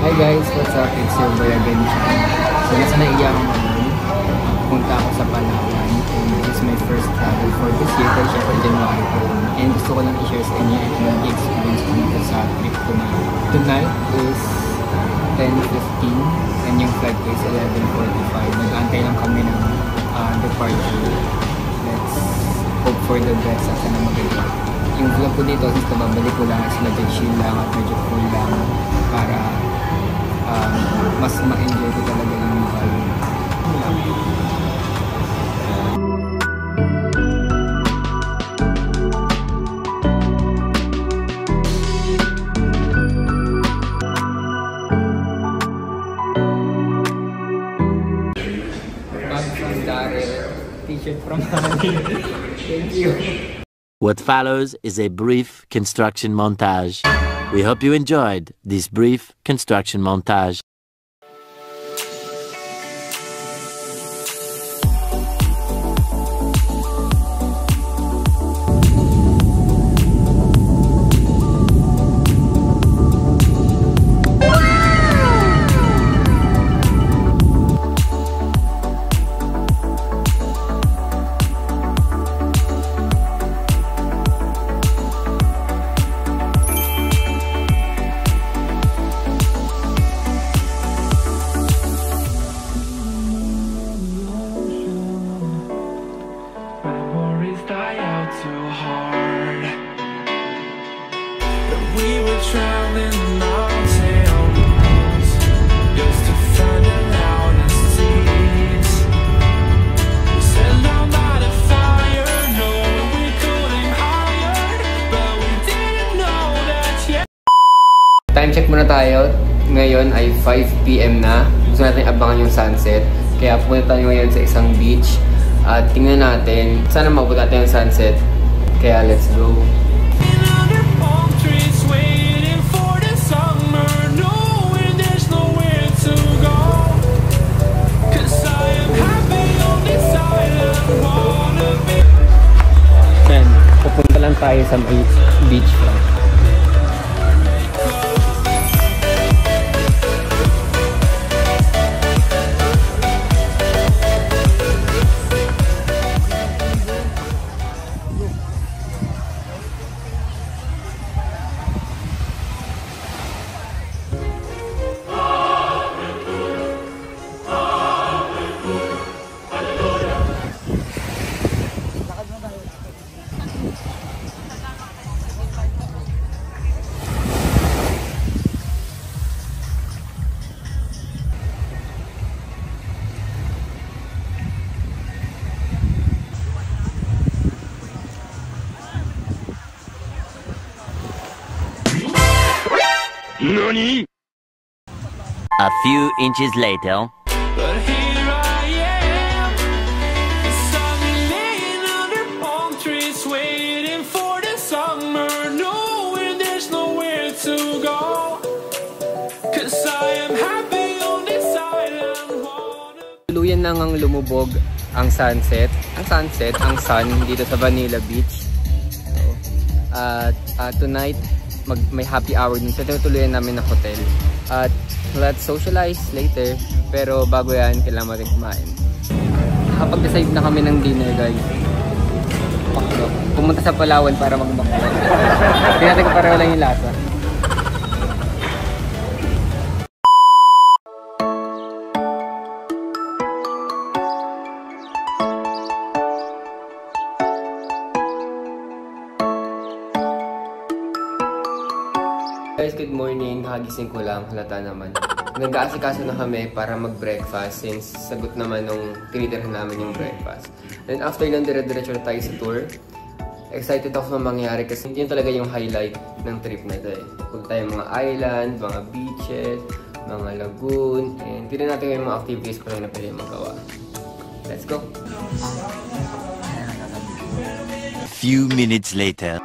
Hi guys, what's up? It's your boy again. So nasa naiyak ako ngayon. Punta ako sa Palawan. And this is my first travel for this year. Kasi syempre January pa lang. And gusto ko lang i-share sa inyo yung nag-experience ko dito sa trip ko na yun. Tonight is 10:15 and yung flight ko is 11:45. Nag-aantay lang kami ng departure. Let's hope for the best at sana maganda. Yung vlog ko dito, since nababalik ko lang is medyo chill lang at medyo cool lang para mas ma-enjoy ko talaga yung vibe. Bag from Daryl, t-shirt from Honey. Thank you. What follows is a brief construction montage. We hope you enjoyed this brief construction montage. Time check muna tayo. Ngayon ay 5 PM na. Gusto natin abangan yung sunset. Kaya pumunta tayo ngayon sa isang beach. At tingnan natin. Sana maabot natin yung sunset. Kaya let's go. Yan. Pupunta lang tayo sa beach lang. NANI? A few inches later. But here I am, suddenly laying under palm trees, waiting for the summer, knowing there's nowhere to go. 'Cause I am happy on this island. Tuluyan na ngang lumubog ang sunset. Ang sun dito sa Vanilla Beach. So, tonight may happy hour din sa tuluyan namin na hotel. At let's socialize later. Pero bago yan, kailangan natin kumain. Nakapag-decide na kami ng dinner, guys. Pumunta sa Palawan para mag-baklo. Tingnan natin kung pareho lang yung lasa. Guys, good morning. Kagising ko lang. Halata naman. Nag-aasikaso na kami para mag-breakfast since sagot naman nung tinitirhan namin yung breakfast. Then after lang, dire-diretso na tayo sa tour. Excited ako na mangyari kasi yun talaga yung highlight ng trip na ito eh. Punta tayo mga island, mga beaches, mga lagoon, and tignan natin yung mga activities ko na pwede magawa. Let's go! Few minutes later.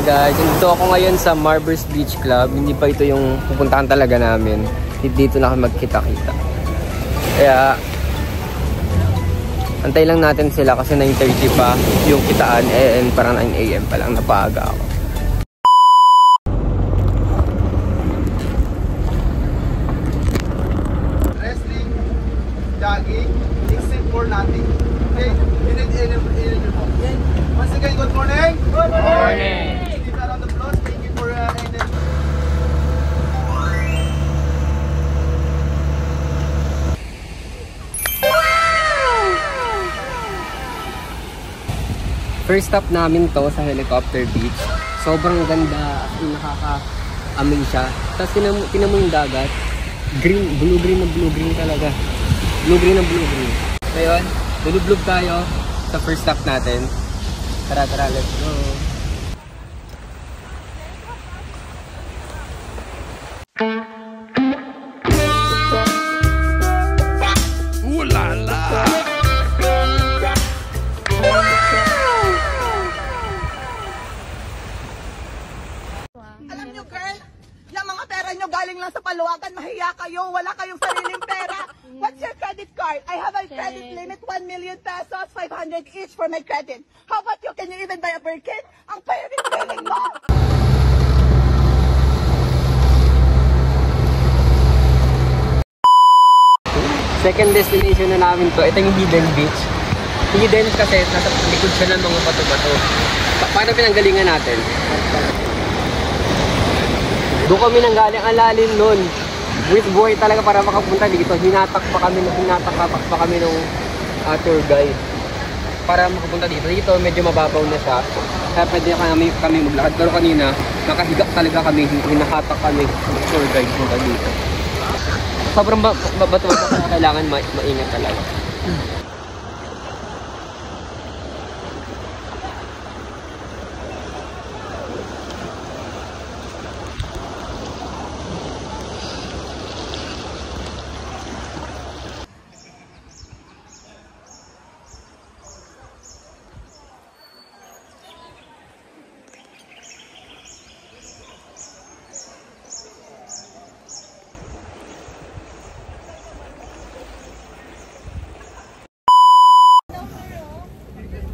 guys, dito ako ngayon sa Marbers Beach Club. Hindi pa ito yung pupuntahan talaga namin. Dito na kami magkita-kita. Kaya antay lang natin sila kasi 9:30 pa yung kitaan and parang 9 AM pa lang, napaaga ako. Wrestling, jogging, except for nothing. Okay? Once again, good morning. Good morning. Keep around the floor. Thank you for First stop namin to sa Helicopter Beach. Sobrang ganda, nakaka-amaze siya. Tapos tinan mo yung dagat. Green, blue-green talaga. Blue-green. Ngayon, lulublog tayo sa first stop natin. Tara, let's go. Ooh la la. Alam nyo, girl, yung mga pera nyo galing lang sa paluwagan, mahiya kayo, wala kayong sariling pera. What's your credit card? I have a credit limit, 1 million pesos, 500 each for my credit. How about you? Can you even buy a Birkin? Ang piling mo! Second destination na namin to. Ito yung Hidden Beach. Hidden kasi nasa likod siya ng mga bato-bato. Paano pinanggalingan natin? Doon kami nanggaling, ang lalim nun. With boy talaga para makapunta dito. Hinatak pa kami nung tour guide. Para makapunta dito. Dito medyo mababaw na siya. Kaya pwede kami maglakad. Pero kanina, nakahiga talaga kami. Hinahatak kami ng tour guide punta dito. Sobrang bato kaya kailangan maingat talaga.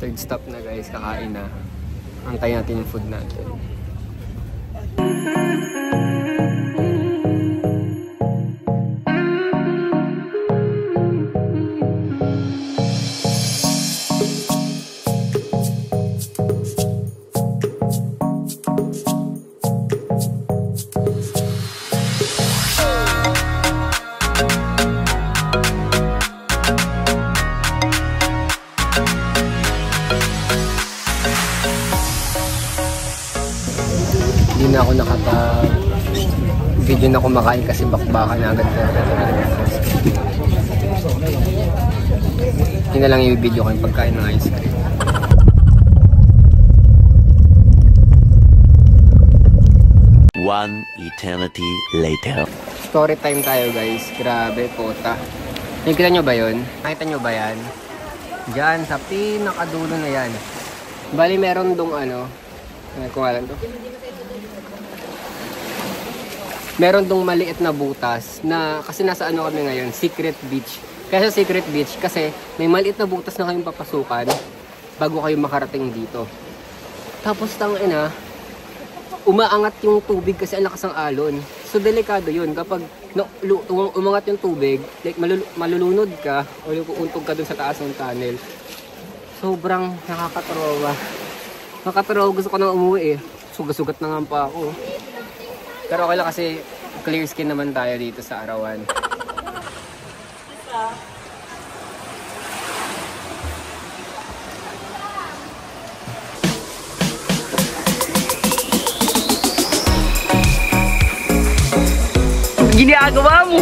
Third stop na guys, kakain na. Antayin natin yung food natin. Hindi na ako video na kumakain kasi bakbakan na agad. Hindi na lang yung video ko yung pagkain ng ice cream. One eternity later. Story time tayo guys. Grabe, pota. Nakikita nyo ba yun? Nakita nyo ba yan? Diyan, sa pinakadulo na yan. Bali meron dong kung alam to. Meron dong maliit na butas na kasi nasa kami ngayon, Secret Beach. Kaya sa Secret Beach kasi may maliit na butas na kayong papasukan bago kayo makarating dito. Tapos umaangat yung tubig kasi ang lakas ng alon. So delikado yun kapag umangat yung tubig, like malulunod ka o uuntog ka dun sa taas ng tunnel. Sobrang nakakatrawa. Gusto ko nang umuwi eh. Sugat-sugat na nga pa ako. Pero okay lang kasi clear skin naman tayo dito sa arawan. Ginagawa mo!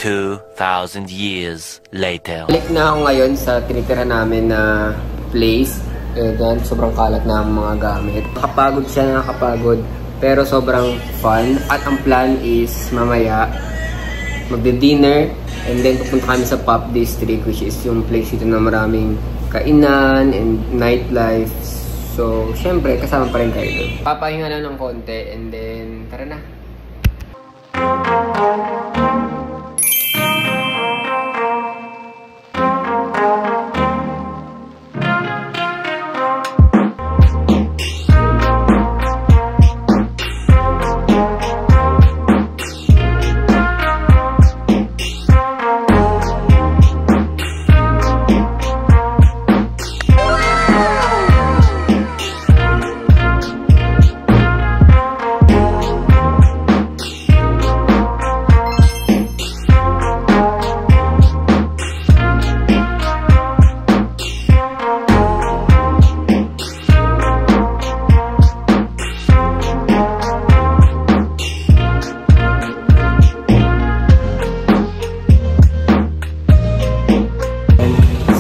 2,000 years later. Balik na ako ngayon sa tinitira namin na place. Then, sobrang kalat na ang mga gamit. Nakapagod siya, nakakapagod. Pero sobrang fun. At ang plan is mamaya magdi-dinner. And then pupunta kami sa Pop District, which is yung place dito na maraming kainan and nightlife. So, syempre, kasama pa rin kayo doon. Papahinga lang ng konti and then, tara na.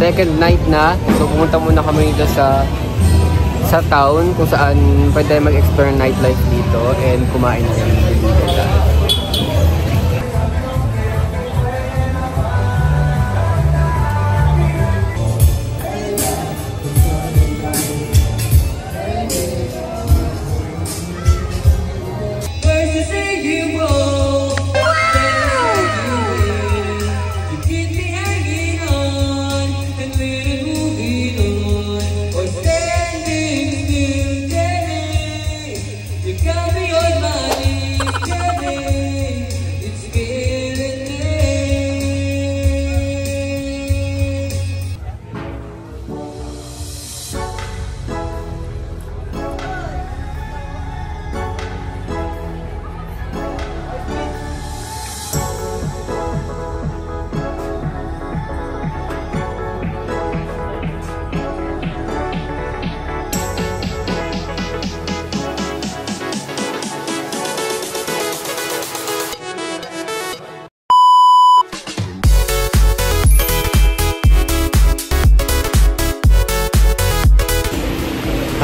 Second night na, so pumunta muna kami dito sa town kung saan pwede mag-explore nightlife dito and kumain na kami dito.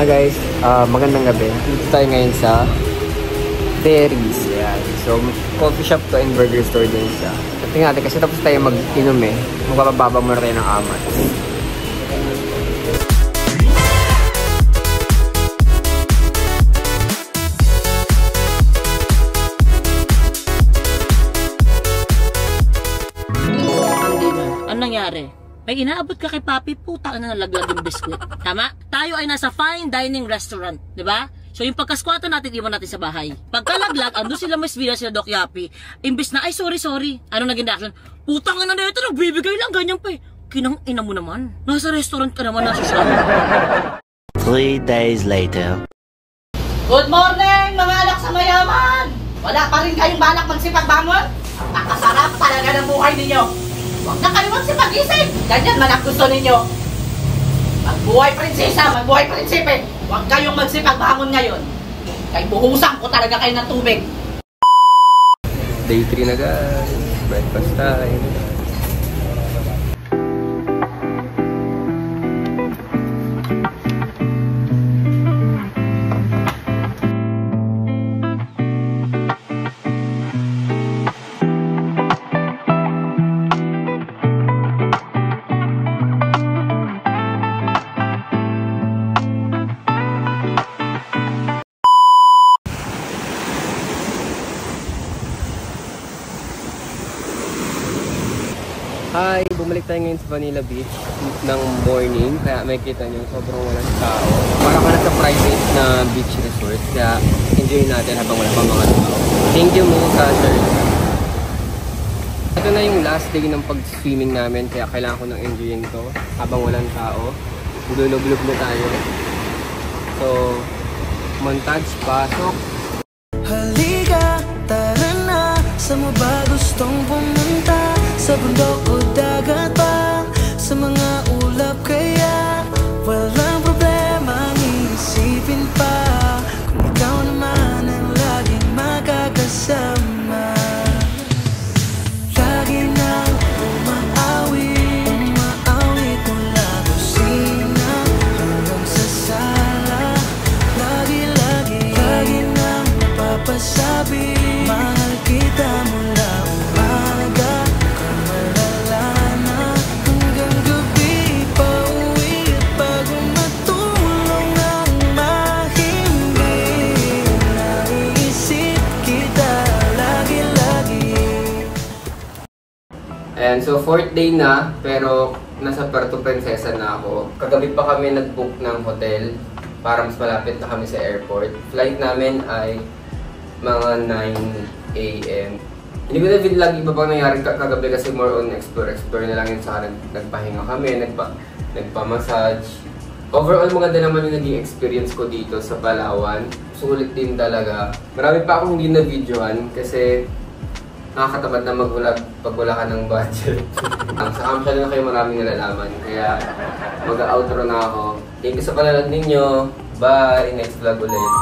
Hi guys, magandang gabi. Dito tayo ngayon sa Terry's. Yan. So, coffee shop to and burger store din siya. Tingnan natin kasi tapos tayo mag-inom eh. Magpapababa muna tayo ng amat. Anong nangyari? May inaabot ka kay Papi, puta na nalaglag yung biskwit. Tama? Tayo ay nasa fine dining restaurant, di ba? So yung pagkaskwata natin, iwan natin sa bahay. Pagkalaglag, ando sila Miss Villa, sila Doc Yapi. Imbis na, ay sorry. Anong naging reaction? Putang na ito, nagbibigay lang, ganyan pa eh. Kinang ina mo naman. Nasa restaurant ka naman, nasa shop. 3 days later. Good morning, mga anak sa mayaman! Wala pa rin kayong balak magsipagbangon? Nakasarap talaga ng buhay ninyo. Huwag na kayo magsipag-isip. Ganyan man ang gusto ninyo. Magbuhay prinsesa, magbuhay prinsipe. Huwag kayong magsipagbangon ngayon. Kaya buhusan ko talaga kayo ng tubig. Day 3 na guys. Breakfast time. Hi! Bumalik tayo ngayon sa Vanilla Beach ng morning. Kaya may kita nyo, sobrang walang tao. Parang ka nasa private na beach resort. Kaya enjoy natin habang wala pa mga tao. Thank you mo, sir. Ito na yung last day ng pag-swimming namin. Kaya kailangan ko nang enjoyin to habang walang tao. Gulog-gulog na tayo. So, montage, pasok. Halika, tara na. Sa mo ba gustong pumunta? Sa bundok o dagat pa? Sa mga ulap kaya? Walang problema, iisipin pa. Kung ikaw naman ang laging makakasama. Lagi nang umaawit mula kusina hanggang sa And so 4th day na, pero nasa Puerto Princesa na ako. Kagabi pa kami nag-book ng hotel para mas malapit na kami sa airport. Flight namin ay mga 9 AM. Hindi ko na vlog iba pang nangyari kagabi kasi more on explore na lang yun. Saka nagpahinga kami, nagpa-massage. Overall, maganda naman yung naging experience ko dito sa Palawan. Sulit din talaga. Marami pa akong hindi na-videoan kasi nakakatamad na mag-vlog pag wala ka ng budget. Sa Camsha na kayo maraming nalalaman. Kaya mag-outro na ako. Thank you sa panonood ninyo. Bye! Next vlog ulit.